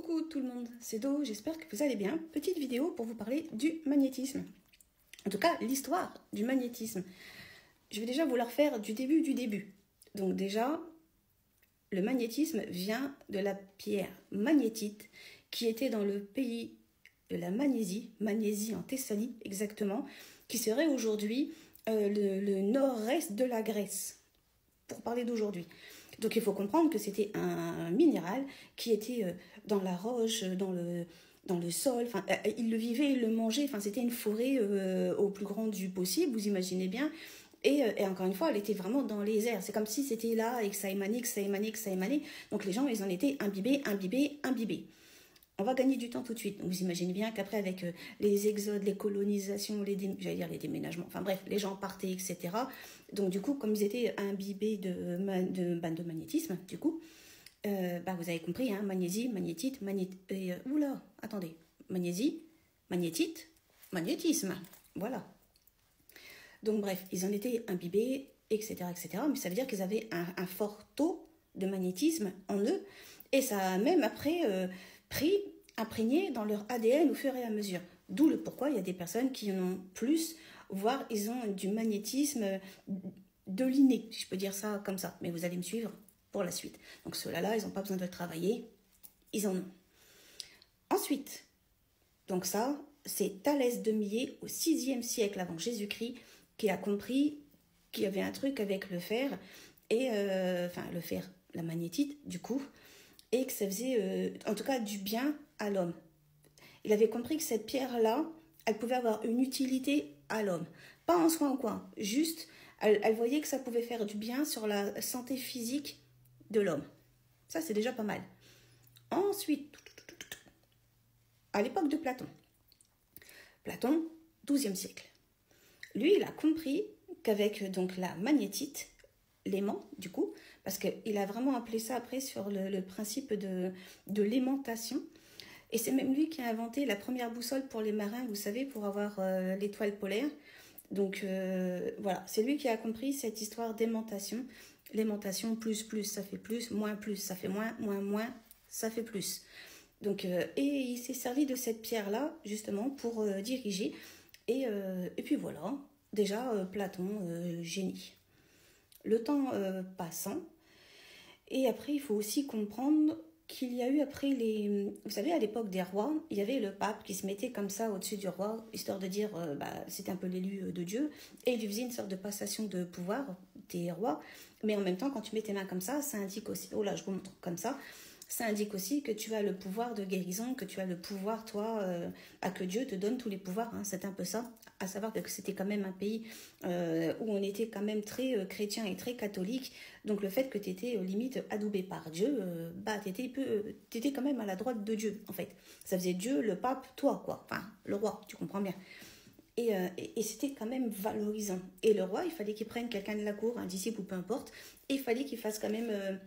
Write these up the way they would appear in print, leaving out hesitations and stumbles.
Coucou tout le monde, c'est Do, j'espère que vous allez bien. Petite vidéo pour vous parler du magnétisme. En tout cas, l'histoire du magnétisme. Je vais déjà vous la refaire du début du début. Donc déjà, le magnétisme vient de la pierre magnétite qui était dans le pays de la Magnésie, Magnésie en Thessalie exactement, qui serait aujourd'hui le nord-est de la Grèce, pour parler d'aujourd'hui. Donc il faut comprendre que c'était un minéral qui était dans la roche, dans le sol, enfin, il le vivait, il le mangeait, enfin, c'était une forêt au plus grand du possible, vous imaginez bien. Et encore une fois, elle était vraiment dans les airs. C'est comme si c'était là et que ça émanait, que ça émanait, que ça émanait. Donc les gens, ils en étaient imbibés, imbibés, imbibés. On va gagner du temps tout de suite. Donc, vous imaginez bien qu'après, avec les exodes, les colonisations, j'allais dire les déménagements, enfin bref, les gens partaient, etc. Donc du coup, comme ils étaient imbibés de magnétisme, du coup, vous avez compris, hein, magnésie, magnétite, oula, attendez, magnésie, magnétite, magnétisme, voilà. Donc bref, ils en étaient imbibés, etc., etc. Mais ça veut dire qu'ils avaient un fort taux de magnétisme en eux, et ça a même après imprégné dans leur ADN au fur et à mesure. D'où le pourquoi il y a des personnes qui en ont plus, voire ils ont du magnétisme de l'inné, si je peux dire ça comme ça. Mais vous allez me suivre pour la suite. Donc ceux-là, ils n'ont pas besoin de le travailler, ils en ont. Ensuite, donc ça, c'est Thalès de Milet au 6e siècle avant Jésus-Christ qui a compris qu'il y avait un truc avec le fer, et le fer, la magnétite du coup, et que ça faisait en tout cas du bien à l'homme. Il avait compris que cette pierre-là, elle pouvait avoir une utilité à l'homme. Pas en soi ou quoi, juste, elle voyait que ça pouvait faire du bien sur la santé physique de l'homme. Ça, c'est déjà pas mal. Ensuite, à l'époque de Platon, 12e siècle, lui, il a compris qu'avec donc la magnétite, l'aimant, du coup, parce qu'il a vraiment appelé ça après sur le principe de l'aimantation. Et c'est même lui qui a inventé la première boussole pour les marins, vous savez, pour avoir l'étoile polaire. Donc voilà, c'est lui qui a compris cette histoire d'aimantation. L'aimantation, plus, ça fait plus, ça fait moins, ça fait plus. Donc, et il s'est servi de cette pierre-là, justement, pour diriger. Et puis voilà, déjà, Platon, génie. Le temps passant, et après, il faut aussi comprendre qu'il y a eu après vous savez, à l'époque des rois, il y avait le pape qui se mettait comme ça au-dessus du roi, histoire de dire, c'était un peu l'élu de Dieu, et il lui faisait une sorte de passation de pouvoir des rois, mais en même temps, quand tu mets tes mains comme ça indique aussi, oh là, je vous montre comme ça indique aussi que tu as le pouvoir de guérison, que tu as le pouvoir, toi, que Dieu te donne tous les pouvoirs, hein, c'est un peu ça, à savoir que c'était quand même un pays où on était quand même très chrétien et très catholique, donc le fait que tu étais limite adoubé par Dieu, t'étais quand même à la droite de Dieu, en fait. Ça faisait Dieu, le pape, toi, quoi, enfin, le roi, tu comprends bien. Et c'était quand même valorisant. Et le roi, il fallait qu'il prenne quelqu'un de la cour, un disciple ou peu importe, et il fallait qu'il fasse quand même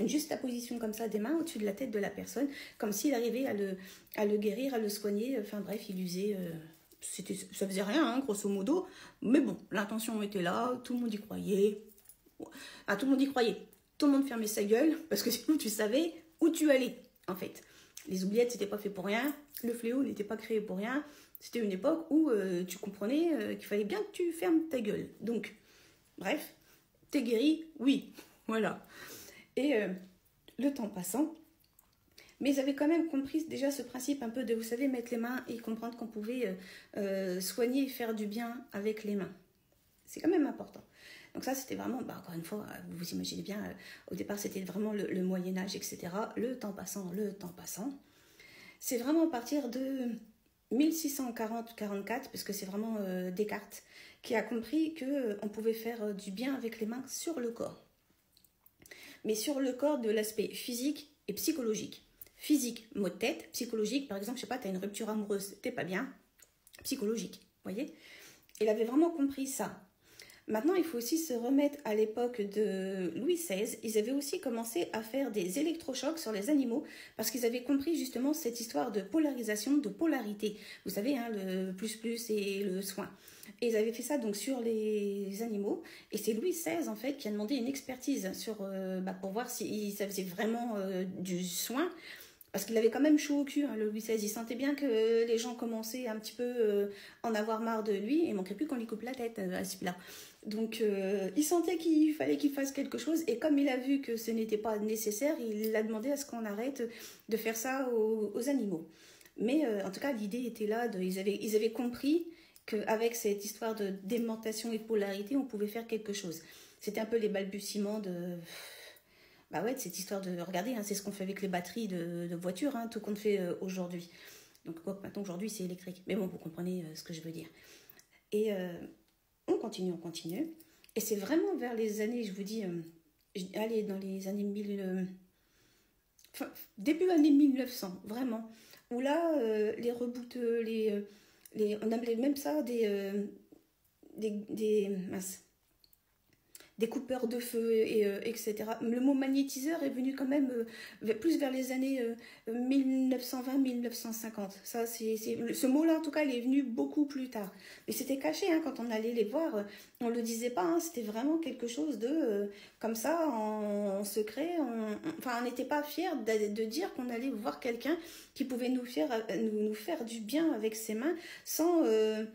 juste la position comme ça des mains au-dessus de la tête de la personne, comme s'il arrivait à le guérir, à le soigner, enfin bref, il usait, ça faisait rien, hein, grosso modo, mais bon, l'intention était là, tout le monde y croyait, tout le monde y croyait, tout le monde fermait sa gueule, parce que sinon tu savais où tu allais, en fait. Les oubliettes, c'était pas fait pour rien, le fléau n'était pas créé pour rien, c'était une époque où tu comprenais qu'il fallait bien que tu fermes ta gueule. Donc, bref, t'es guéri, oui, voilà. Et le temps passant, mais ils avaient quand même compris déjà ce principe un peu de, vous savez, mettre les mains et comprendre qu'on pouvait soigner et faire du bien avec les mains. C'est quand même important. Donc ça, c'était vraiment, encore une fois, vous imaginez bien, au départ, c'était vraiment le Moyen-Âge, etc. Le temps passant. C'est vraiment à partir de 1640-44, parce que c'est vraiment Descartes, qui a compris qu'on pouvait faire du bien avec les mains sur le corps. Mais sur le corps de l'aspect physique et psychologique. Physique, mot de tête. Psychologique, par exemple, je sais pas, tu as une rupture amoureuse, t'es pas bien. Psychologique, voyez. Il avait vraiment compris ça. Maintenant, il faut aussi se remettre à l'époque de Louis XVI. Ils avaient aussi commencé à faire des électrochocs sur les animaux parce qu'ils avaient compris justement cette histoire de polarisation, de polarité. Vous savez, hein, le plus et le soin. Et ils avaient fait ça donc sur les animaux. Et c'est Louis XVI en fait qui a demandé une expertise sur, pour voir si ça faisait vraiment du soin. Parce qu'il avait quand même chaud au cul, hein, le Louis XVI. Il sentait bien que les gens commençaient un petit peu en avoir marre de lui. Et il manquait plus qu'on lui coupe la tête à celui-là. Donc, il sentait qu'il fallait qu'il fasse quelque chose. Et comme il a vu que ce n'était pas nécessaire, il a demandé à ce qu'on arrête de faire ça aux animaux. Mais en tout cas, l'idée était là. Ils avaient compris qu'avec cette histoire de d'aimantation et de polarité, on pouvait faire quelque chose. C'était un peu les balbutiements de... Bah ouais, cette histoire de... Regardez, hein, c'est ce qu'on fait avec les batteries de voitures, hein, tout qu'on fait aujourd'hui. Donc, maintenant, aujourd'hui, c'est électrique. Mais bon, vous comprenez ce que je veux dire. Et on continue, on continue. Et c'est vraiment vers les années, je vous dis, allez, dans les années 1000... début années 1900, vraiment. Où là, les rebooteux, on appelait même ça mince, des coupeurs de feu, etc. Le mot magnétiseur est venu quand même plus vers les années 1920-1950. Ça, ce mot-là, en tout cas, il est venu beaucoup plus tard. Mais c'était caché, hein, quand on allait les voir, on ne le disait pas, hein, c'était vraiment quelque chose de, comme ça, en secret. Enfin, on n'était pas fiers de dire qu'on allait voir quelqu'un qui pouvait nous faire du bien avec ses mains sans le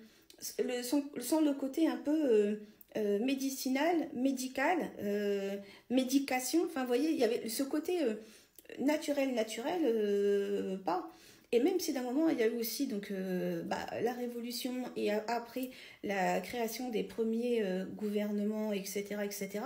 côté un peu... médicinal, médical, médication, enfin vous voyez, il y avait ce côté naturel, pas. Et même si d'un moment il y a eu aussi donc, la révolution et après la création des premiers gouvernements, etc., etc.,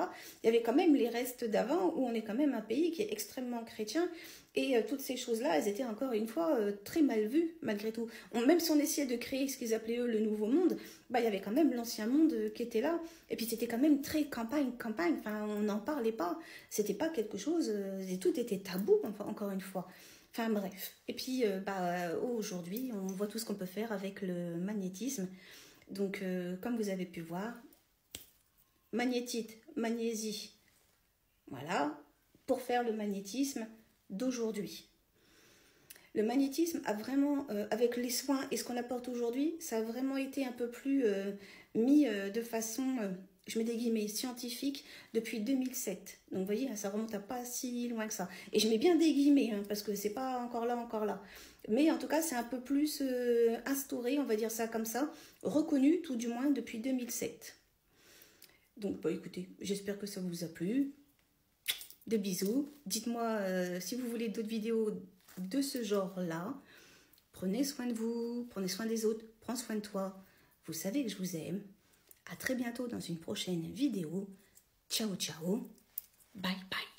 il y avait quand même les restes d'avant où on est quand même un pays qui est extrêmement chrétien. Et toutes ces choses-là, elles étaient encore une fois très mal vues, malgré tout. Même si on essayait de créer ce qu'ils appelaient eux le nouveau monde, il y avait quand même l'ancien monde qui était là. Et puis c'était quand même très campagne. Enfin, on n'en parlait pas. C'était pas quelque chose... et tout était tabou, enfin, encore une fois. Enfin, bref. Et puis, aujourd'hui, on voit tout ce qu'on peut faire avec le magnétisme. Donc, comme vous avez pu voir, magnétite, magnésie, voilà, pour faire le magnétisme d'aujourd'hui. Le magnétisme a vraiment, avec les soins et ce qu'on apporte aujourd'hui, ça a vraiment été un peu plus mis de façon, je mets des guillemets, scientifique depuis 2007. Donc vous voyez, ça remonte à pas si loin que ça. Et je mets bien des guillemets, hein, parce que c'est pas encore là. Mais en tout cas, c'est un peu plus instauré, on va dire ça comme ça, reconnu tout du moins depuis 2007. Donc écoutez, j'espère que ça vous a plu. De bisous. Dites-moi si vous voulez d'autres vidéos de ce genre-là. Prenez soin de vous, prenez soin des autres, prends soin de toi. Vous savez que je vous aime. À très bientôt dans une prochaine vidéo. Ciao, ciao. Bye, bye.